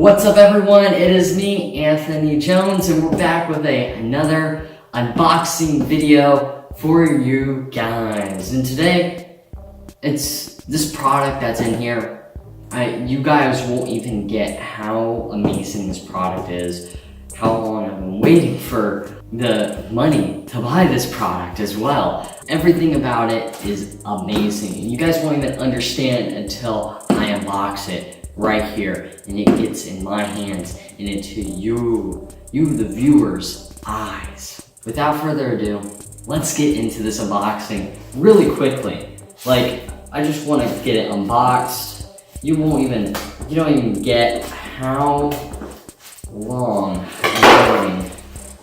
What's up everyone, it is me, Anthony Jones, and we're back with another unboxing video for you guys. And today, it's this product that's in here. You guys won't even get how amazing this product is, how long I've been waiting for the money to buy this product as well. Everything about it is amazing. You guys won't even understand until I unbox it right here and it gets in my hands and into you the viewers' eyes. Without further ado, let's get into this unboxing really quickly. I just want to get it unboxed. You don't even get how long I'm waiting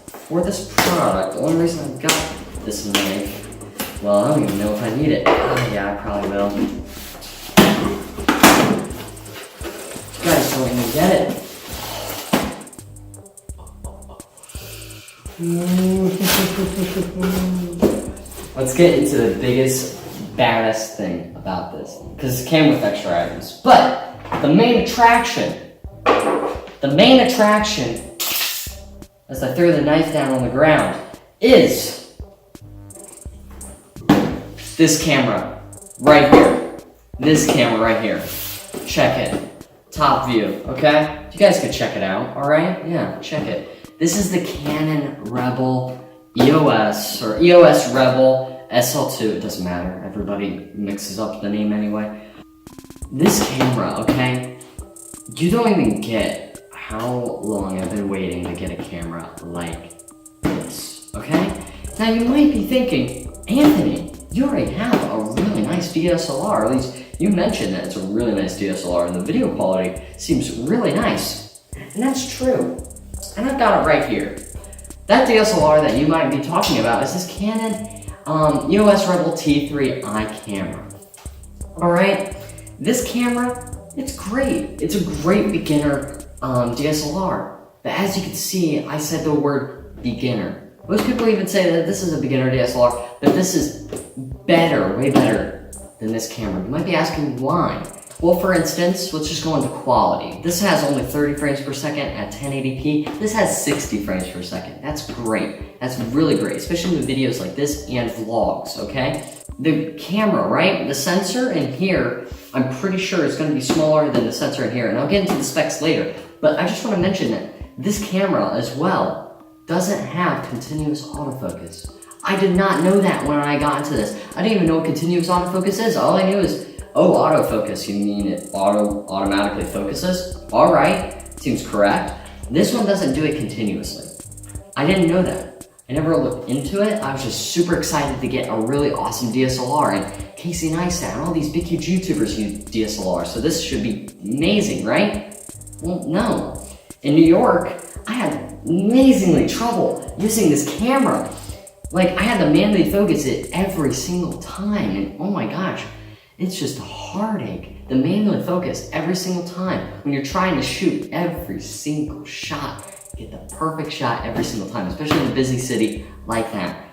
for this product. The only reason I got this knife, well, I don't even know if I need it. Oh yeah, I probably will. You guys don't even get it. Let's get into the biggest, baddest thing about this, because it came with extra items. But the main attraction, as I throw the knife down on the ground, is this camera right here. This camera right here. Check it. Top view, okay? You guys can check it out, alright? Yeah, check it. This is the Canon Rebel EOS, or EOS Rebel SL2, it doesn't matter. Everybody mixes up the name anyway. This camera, okay? You don't even get how long I've been waiting to get a camera like this, okay? Now you might be thinking, Anthony, you already have a really nice DSLR, at least you mentioned that it's a really nice DSLR and the video quality seems really nice. And that's true. And I've got it right here. That DSLR that you might be talking about is this Canon EOS Rebel T3i camera. Alright? This camera, it's great. It's a great beginner DSLR. But as you can see, I said the word beginner. Most people even say that this is a beginner DSLR, but this is better, way better than this camera. You might be asking why. Well, for instance, let's just go into quality. This has only 30 frames per second at 1080p. This has 60 frames per second. That's great. That's really great, especially with videos like this and vlogs, okay? The camera, right? The sensor in here, I'm pretty sure is going to be smaller than the sensor in here, and I'll get into the specs later. But I just want to mention that this camera as well doesn't have continuous autofocus. I did not know that when I got into this. I didn't even know what continuous autofocus is. All I knew is, oh, autofocus, you mean it automatically focuses? All right, seems correct. This one doesn't do it continuously. I didn't know that. I never looked into it. I was just super excited to get a really awesome DSLR, and Casey Neistat and all these big huge YouTubers use DSLR, so this should be amazing, right? Well, no. In New York, I had amazingly trouble using this camera. I had to manually focus it every single time, and oh my gosh, it's just a heartache to manually focus every single time when you're trying to shoot every single shot, get the perfect shot every single time, especially in a busy city like that,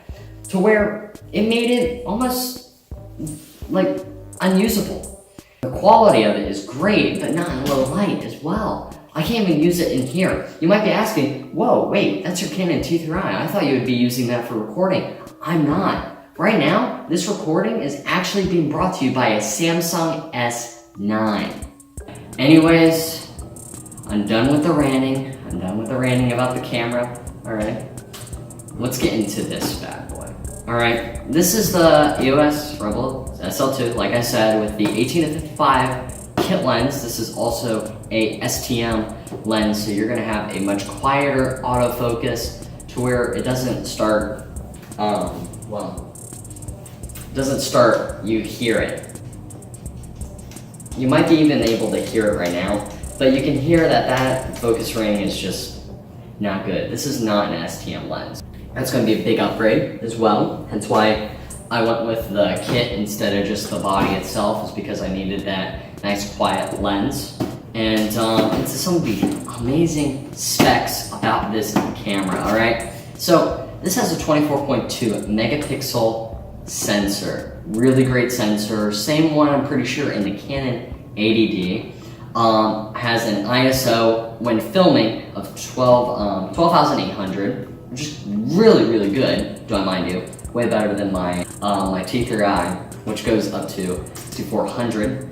to where it made it almost unusable. The quality of it is great, but not in low light as well. I can't even use it in here. You might be asking, whoa, wait, that's your Canon T3i. I thought you would be using that for recording. I'm not. Right now, this recording is actually being brought to you by a Samsung S9. Anyways, I'm done with the ranting. I'm done with the ranting about the camera. Alright, let's get into this bad boy. Alright, this is the EOS Rebel SL2, like I said, with the 18-55 kit lens. This is also a STM lens, so you're going to have a much quieter autofocus to where it doesn't start, you hear it. You might be even able to hear it right now, but you can hear that focus ring is just not good. This is not an STM lens. That's going to be a big upgrade as well, hence why I went with the kit instead of just the body itself, is because I needed that nice quiet lens. And it's some of the amazing specs about this camera, alright? So this has a 24.2 megapixel sensor. Really great sensor. Same one, I'm pretty sure, in the Canon 80D. Has an ISO when filming of 12,800, which is really good, do I mind you. Way better than my my T3i, which goes up to 400.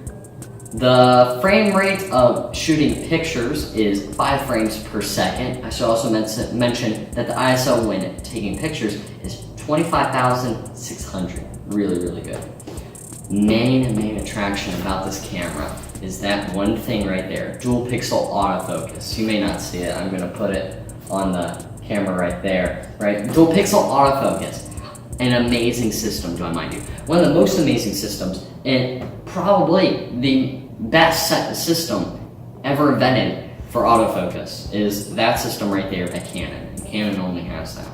The frame rate of shooting pictures is 5 frames per second. I should also mention that the ISO when taking pictures is 25,600. Really good. Main attraction about this camera is that one thing right there, dual pixel autofocus. You may not see it. I'm gonna put it on the camera right there, right? Dual pixel autofocus. An amazing system, do I mind you. One of the most amazing systems, and probably the best system ever invented for autofocus is that system right there by Canon. And Canon only has that.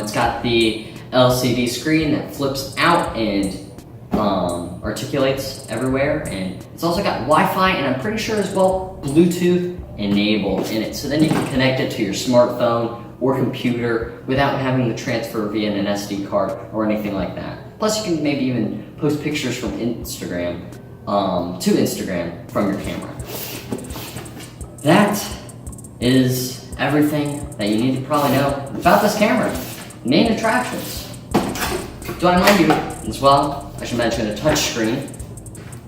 It's got the LCD screen that flips out and articulates everywhere, and it's also got Wi-Fi, and I'm pretty sure as well Bluetooth enabled in it, so then you can connect it to your smartphone or computer without having to transfer via an SD card or anything like that. Plus you can maybe even post pictures from Instagram to Instagram from your camera. That is everything that you need to probably know about this camera. Main attractions. Do I mind you as well? I should mention a touchscreen,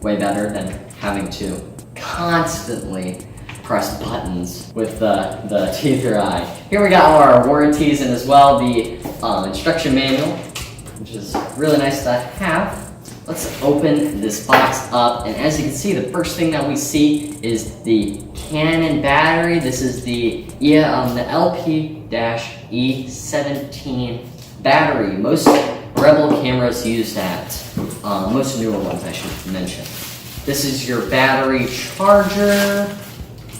way better than having to constantly press buttons with the T3i. Here we got our warranties and as well the instruction manual, which is really nice to have. Let's open this box up, and as you can see, the first thing that we see is the Canon battery. This is the LP-E17 battery. Most Rebel cameras use that. Most newer ones, I should mention. This is your battery charger,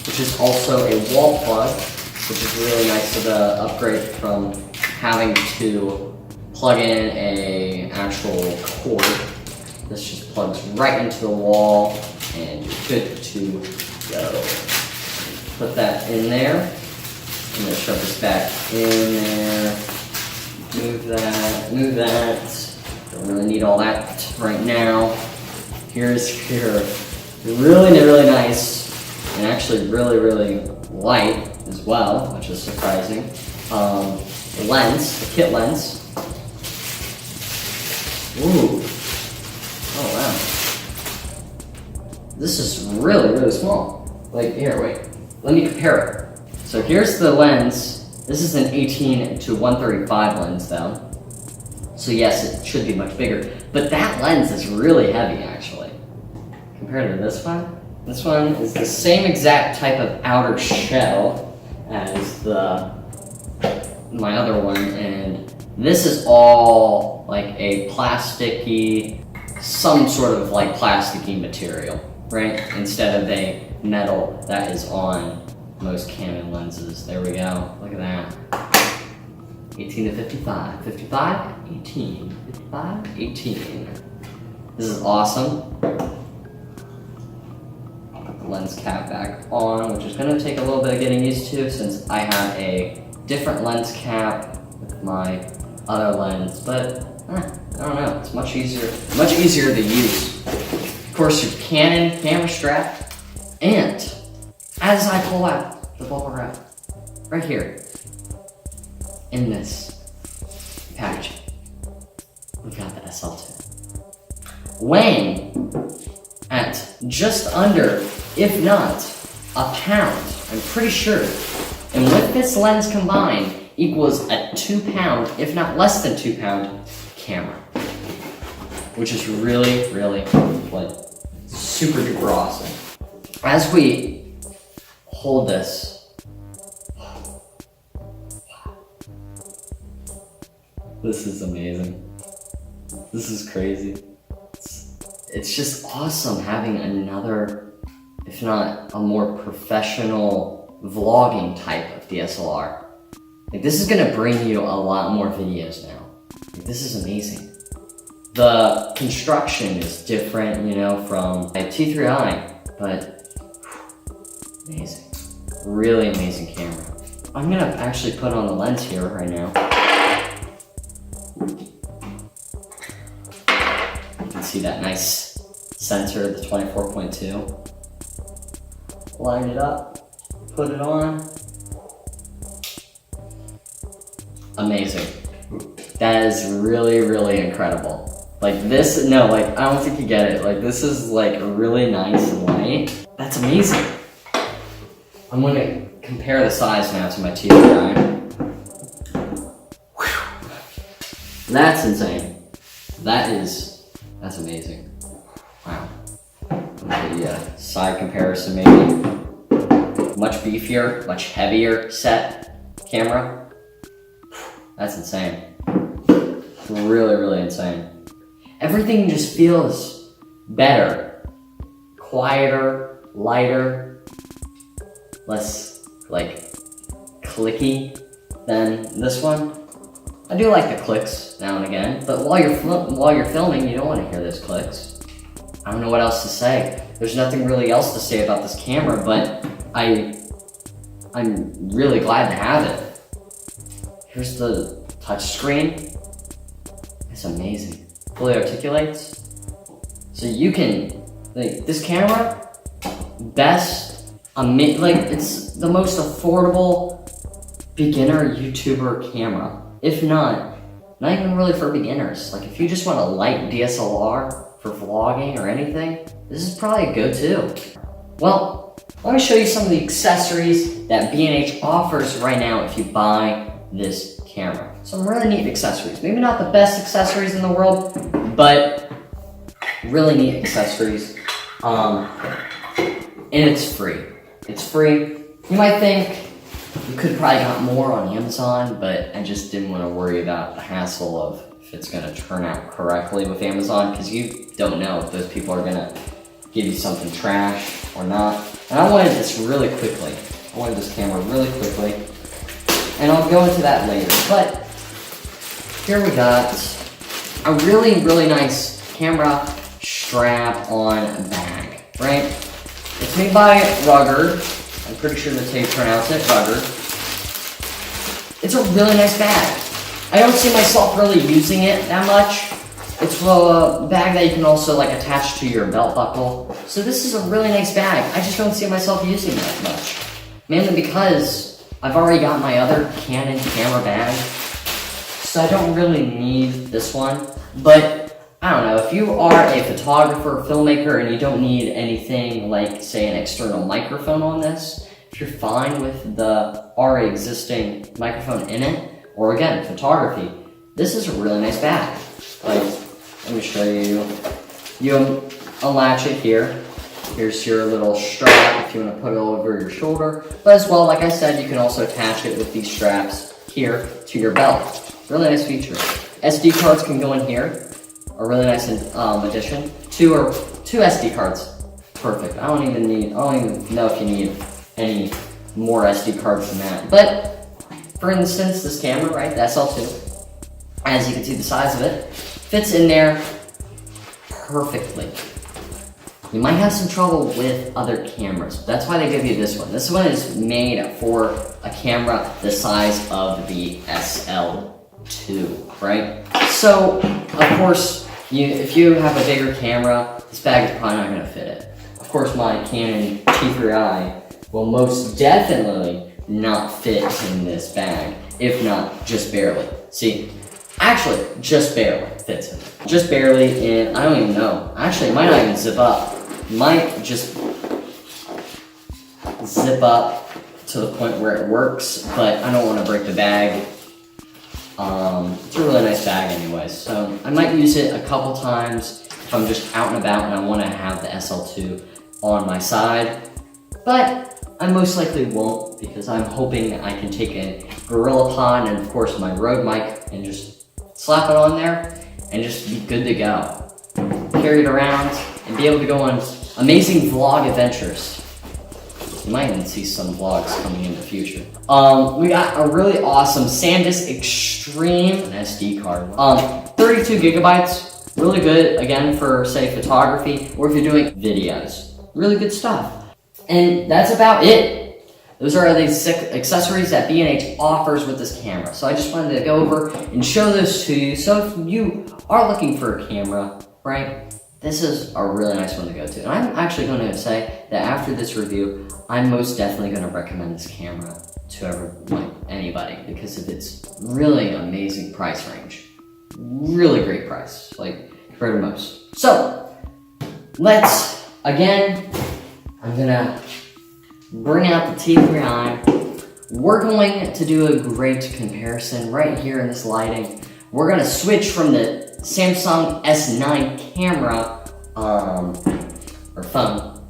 which is also a wall plug, which is really nice to the upgrade from having to plug in a actual cord. This just plugs right into the wall, and you're good to go. Put that in there. I'm gonna shove this back in there. Move that. Don't really need all that right now. Here's your really nice, and actually really light as well, which is surprising. Lens, the kit lens. Ooh. Oh wow. This is really small. Like, here, wait. Let me compare it. So here's the lens. This is an 18 to 135 lens though. So yes, it should be much bigger. But that lens is really heavy actually. Compared to this one. This one is the same exact type of outer shell as my other one, and this is all like a plasticky, some sort of like plasticky material, right? Instead of a metal that is on most Canon lenses. There we go, look at that. 18 to 55, 55, 18, 55, 18. This is awesome. Put the lens cap back on, which is gonna take a little bit of getting used to since I have a different lens cap with my other lens, but I don't know, it's much easier to use. Of course, your Canon camera strap, and as I pull out the bubble wrap, right here, in this package, we've got the SL2. Weighing at just under, if not, a pound, I'm pretty sure. And with this lens combined, equals a 2 pound, if not less than 2 pound, camera. Which is really, like, super duper awesome. As we hold this, this is amazing. This is crazy. It's just awesome having another, if not a more professional vlogging type of DSLR. Like, this is gonna bring you a lot more videos now. Like, this is amazing. The construction is different, you know, from my T3i, but amazing. Really amazing camera. I'm gonna actually put on the lens here right now. You can see that nice sensor, the 24.2. Line it up, put it on. Amazing. That is really, really incredible. Like this, no, like I don't think you get it. Like this is like really nice and light. That's amazing. I'm gonna compare the size now to my TVI. That's insane. That's amazing. Wow. The side comparison maybe. Much beefier, much heavier set camera. That's insane. Really, really insane. Everything just feels better. Quieter, lighter, less like clicky than this one. I do like the clicks now and again, but while you're filming, you don't want to hear those clicks. I don't know what else to say. There's nothing really else to say about this camera, but I'm really glad to have it. Here's the touch screen. It's amazing. Fully articulates. So you can, like, this camera, it's the most affordable beginner YouTuber camera. If not even really for beginners. Like if you just want a light DSLR for vlogging or anything, this is probably a go-to. Well, let me show you some of the accessories that B&H offers right now if you buy this camera. Some really neat accessories. Maybe not the best accessories in the world, but really neat accessories. And it's free. It's free. You might think you could probably got more on Amazon, but I just didn't want to worry about the hassle of if it's going to turn out correctly with Amazon, because you don't know if those people are going to give you something trash or not. And I wanted this really quickly. I wanted this camera really quickly. And I'll go into that later. But here we got a really, really nice camera strap-on bag, right? It's made by Rugged. I'm pretty sure that's how you pronounce it, Rugged. It's a really nice bag. I don't see myself really using it that much. It's a bag that you can also like attach to your belt buckle. So this is a really nice bag. I just don't see myself using it that much. Mainly because I've already got my other Canon camera bag. So I don't really need this one. But I don't know, if you are a photographer, filmmaker, and you don't need anything like, say, an external microphone on this, if you're fine with the already existing microphone in it, or again, photography, this is a really nice bag. Like, let me show you. You unlatch it here. Here's your little strap if you want to put it over your shoulder. But as well, like I said, you can also attach it with these straps here to your belt. Really nice feature. SD cards can go in here. A really nice addition. Two SD cards. Perfect. I don't even know if you need any more SD cards than that. But for instance, this camera, right, the SL2, as you can see the size of it, fits in there perfectly. You might have some trouble with other cameras. That's why they give you this one. This one is made for a camera the size of the SL2, right? So, of course, if you have a bigger camera, this bag is probably not going to fit it. Of course, my Canon T3i will most definitely not fit in this bag, if not just barely. See, actually, just barely fits in. Just barely, and I don't even know. Actually, it might not even zip up. It might just zip up to the point where it works, but I don't want to break the bag. It's a really nice bag anyways, so I might use it a couple times if I'm just out and about and I want to have the SL2 on my side, but I most likely won't because I'm hoping I can take a GorillaPod and of course my Rode mic and just slap it on there and just be good to go. Carry it around and be able to go on amazing vlog adventures. You might even see some vlogs coming in the future. We got a really awesome SanDisk Extreme SD card. 32 gigabytes, really good, again, for, say, photography, or if you're doing videos. Really good stuff. And that's about it. Those are the 6 accessories that B&H offers with this camera. So I just wanted to go over and show those to you. So if you are looking for a camera, right, this is a really nice one to go to. And I'm actually going to say that after this review, I'm most definitely going to recommend this camera to anybody because of its really amazing price range. Really great price, like compared to most. So, again, I'm going to bring out the T3i. We're going to do a great comparison right here in this lighting. We're going to switch from the Samsung S9 camera, or phone.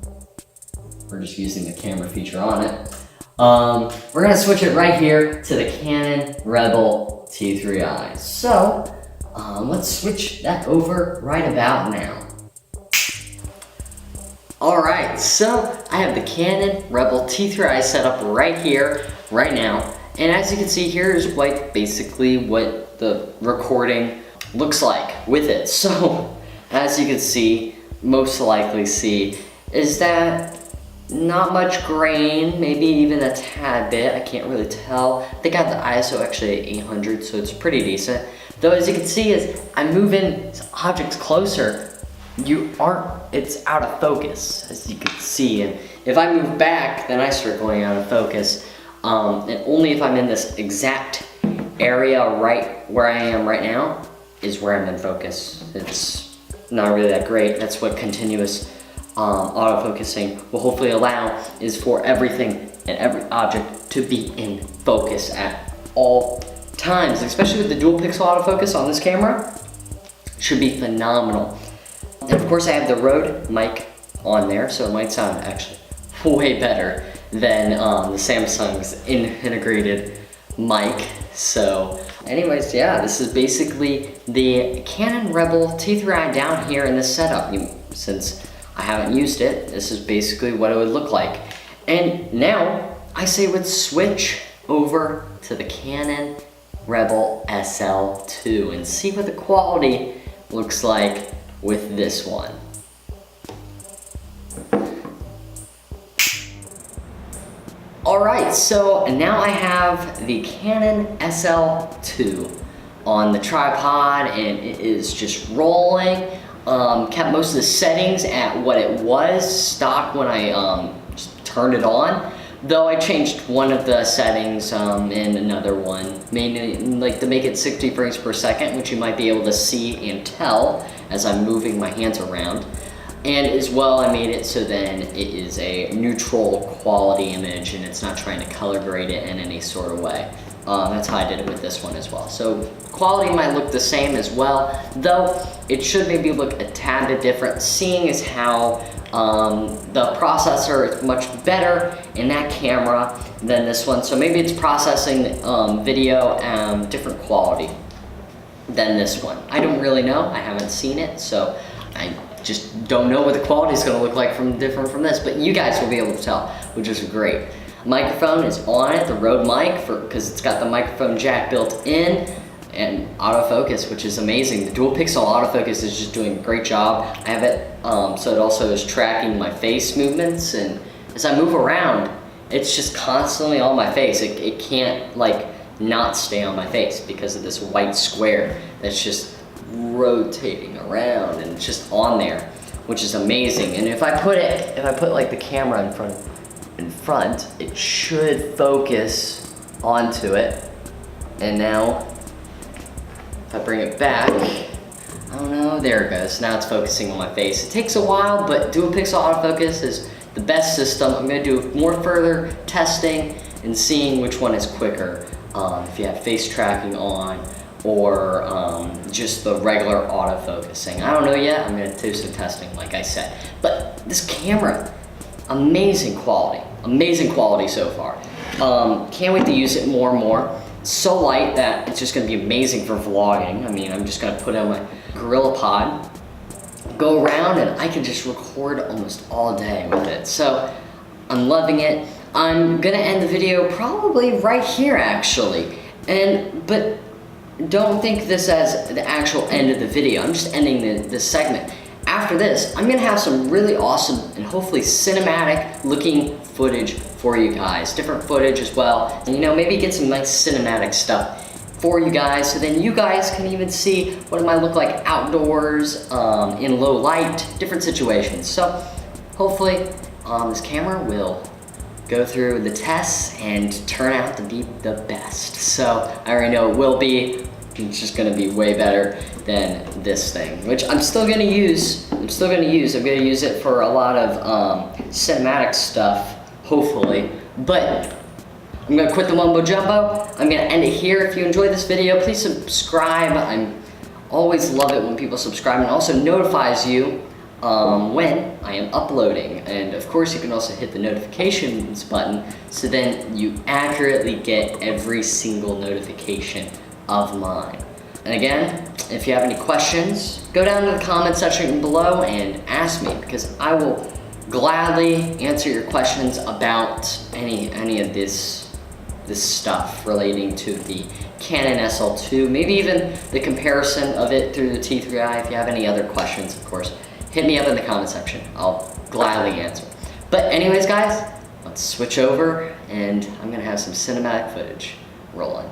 We're just using the camera feature on it. We're going to switch it right here to the Canon Rebel T3i. So, let's switch that over right about now. Alright, so I have the Canon Rebel T3i set up right here, right now. And as you can see, here's basically what the recording looks like with it. So, as you can see, most likely see, is that not much grain, maybe even a tad bit, I can't really tell. I think I have the ISO actually at 800, so it's pretty decent. Though as you can see, as I move in objects closer, it's out of focus, as you can see. And if I move back, then I start going out of focus. And only if I'm in this exact area right where I am right now is where I'm in focus. It's not really that great. That's what continuous autofocusing will hopefully allow, is for everything and every object to be in focus at all times, especially with the dual pixel autofocus on this camera. Should be phenomenal. And of course I have the Rode mic on there, so it might sound actually way better than the Samsung's integrated mic. So anyways, yeah, this is basically the Canon Rebel T3i down here in this setup. Since I haven't used it, this is basically what it would look like. And now I say let's switch over to the Canon Rebel SL2 and see what the quality looks like with this one. Alright, so now I have the Canon SL2 on the tripod and it is just rolling. Kept most of the settings at what it was stock when I just turned it on. Though I changed one of the settings and another one, mainly like to make it 60 frames per second, which you might be able to see and tell as I'm moving my hands around. And as well, I made it so then it is a neutral quality image and it's not trying to color grade it in any sort of way. That's how I did it with this one as well. So quality might look the same as well, though it should maybe look a tad bit different, seeing as how the processor is much better in that camera than this one. So maybe it's processing video different quality than this one. I don't really know, I haven't seen it, so I just don't know what the quality is going to look like different from this, but you guys will be able to tell, which is great. Microphone is on it, the Rode mic, because it's got the microphone jack built in, and autofocus, which is amazing. The dual pixel autofocus is just doing a great job. I have it so it also is tracking my face movements, and as I move around, it's just constantly on my face. It can't like not stay on my face because of this white square that's just rotating around and it's just on there, which is amazing. And if I put like the camera in front, it should focus onto it. And now if I bring it back, I don't know, there it goes. Now it's focusing on my face. It takes a while, but dual pixel autofocus is the best system. I'm gonna do more further testing and seeing which one is quicker. If you have face tracking on, or just the regular autofocusing. I don't know yet, I'm gonna do some testing like I said. But this camera, amazing quality so far. Can't wait to use it more and more. It's so light that it's just gonna be amazing for vlogging. I mean, I'm just gonna put on my GorillaPod, go around, and I can just record almost all day with it. So I'm loving it. I'm gonna end the video probably right here actually. But don't think this as the actual end of the video. I'm just ending this segment. After this, I'm gonna have some really awesome and hopefully cinematic looking footage for you guys. Different footage as well. And maybe get some nice cinematic stuff for you guys, so then you guys can even see what it might look like outdoors, in low light, different situations. So hopefully this camera will go through the tests and turn out to be the best. So I already know it will be. It's just gonna be way better than this thing, which I'm still gonna use. I'm gonna use it for a lot of cinematic stuff, hopefully. But I'm gonna quit the mumbo jumbo. I'm gonna end it here. If you enjoyed this video, please subscribe. I always love it when people subscribe, and also notifies you when I am uploading. And of course, you can also hit the notifications button, so then you accurately get every single notification of mine. And again, if you have any questions, go down to the comment section below and ask me, because I will gladly answer your questions about any of this stuff relating to the Canon SL2, maybe even the comparison of it through the T3i. If you have any other questions, of course, hit me up in the comment section. I'll gladly answer. But anyways, guys, let's switch over, and I'm gonna have some cinematic footage rolling.